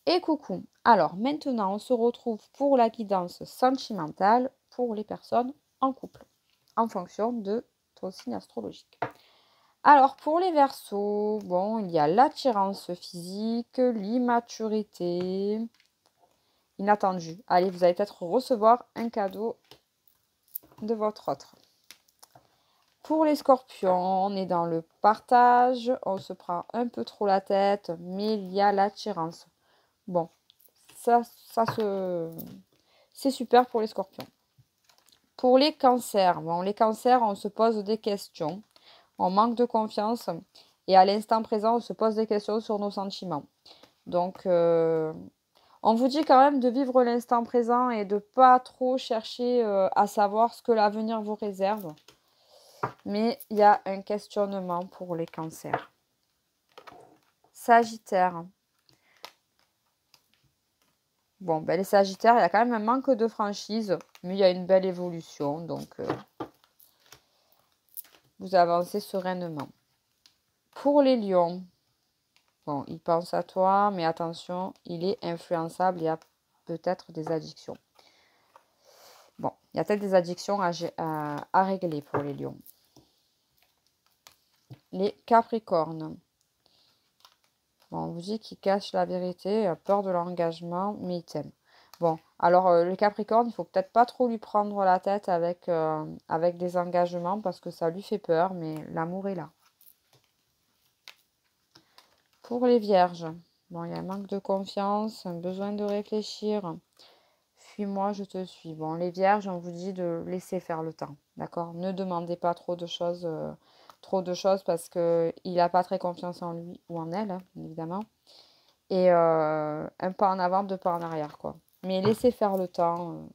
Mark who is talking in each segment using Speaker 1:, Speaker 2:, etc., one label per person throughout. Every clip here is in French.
Speaker 1: Et coucou. Alors maintenant, on se retrouve pour la guidance sentimentale pour les personnes en couple, en fonction de ton signe astrologique. Alors pour les Verseaux, bon, il y a l'attirance physique, l'immaturité, inattendu. Allez, vous allez peut-être recevoir un cadeau de votre autre. Pour les Scorpions, on est dans le partage, on se prend un peu trop la tête, mais il y a l'attirance. Bon, ça c'est super pour les Scorpions. Pour les Cancers, bon, les Cancers, on se pose des questions, on manque de confiance et à l'instant présent, on se pose des questions sur nos sentiments. Donc, on vous dit quand même de vivre l'instant présent et de pas trop chercher à savoir ce que l'avenir vous réserve. Mais il y a un questionnement pour les Cancers. Sagittaire. Bon, ben les Sagittaires, il y a quand même un manque de franchise, mais il y a une belle évolution, donc vous avancez sereinement. Pour les Lions, bon, il pense à toi, mais attention, il est influençable, il y a peut-être des addictions. Bon, il y a peut-être des addictions à régler pour les Lions. Les Capricornes. Bon, on vous dit qu'il cache la vérité, il a peur de l'engagement, mais il t'aime. Bon, alors le Capricorne, il faut peut-être pas trop lui prendre la tête avec des engagements parce que ça lui fait peur, mais l'amour est là. Pour les Vierges, bon, il y a un manque de confiance, un besoin de réfléchir. Fuis-moi, je te suis. Bon, les Vierges, on vous dit de laisser faire le temps, d'accord? Ne demandez pas trop de choses parce qu'il n'a pas très confiance en lui ou en elle, hein, évidemment. Et un pas en avant, deux pas en arrière, quoi. Mais laissez faire le temps,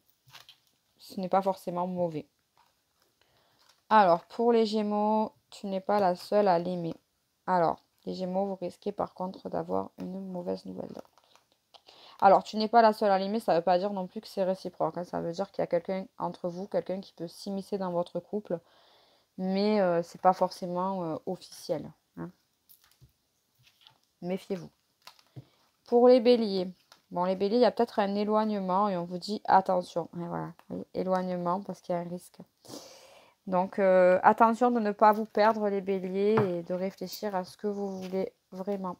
Speaker 1: ce n'est pas forcément mauvais. Alors, pour les Gémeaux, tu n'es pas la seule à l'aimer. Alors, les Gémeaux, vous risquez par contre d'avoir une mauvaise nouvelle. Alors, tu n'es pas la seule à l'aimer, ça ne veut pas dire non plus que c'est réciproque, hein. Ça veut dire qu'il y a quelqu'un entre vous, quelqu'un qui peut s'immiscer dans votre couple, mais c'est pas forcément officiel, hein. Méfiez-vous. Pour les Béliers, bon, les Béliers, il y a peut-être un éloignement et on vous dit attention. Et voilà, oui, éloignement parce qu'il y a un risque. Donc, attention de ne pas vous perdre les Béliers et de réfléchir à ce que vous voulez vraiment.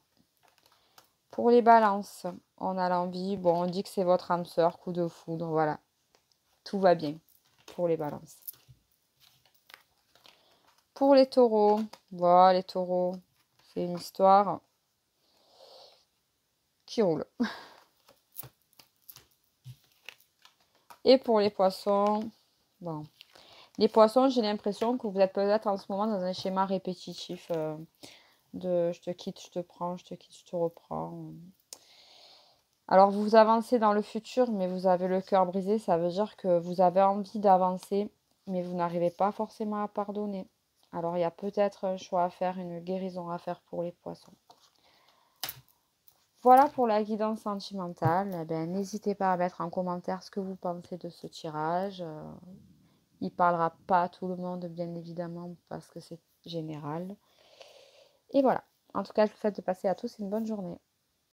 Speaker 1: Pour les Balances, on a l'envie, bon, on dit que c'est votre âme sœur, coup de foudre, voilà. Tout va bien pour les Balances. Pour les Taureaux, voilà, les Taureaux, c'est une histoire qui roule. Et pour les Poissons, bon, les Poissons, j'ai l'impression que vous êtes peut-être en ce moment dans un schéma répétitif de je te quitte, je te prends, je te quitte, je te reprends. Alors vous avancez dans le futur, mais vous avez le cœur brisé, ça veut dire que vous avez envie d'avancer, mais vous n'arrivez pas forcément à pardonner. Alors il y a peut-être un choix à faire, une guérison à faire pour les Poissons. Voilà pour la guidance sentimentale. Eh ben, n'hésitez pas à mettre en commentaire ce que vous pensez de ce tirage. Il ne parlera pas à tout le monde, bien évidemment, parce que c'est général. Et voilà. En tout cas, je vous souhaite de passer à tous une bonne journée.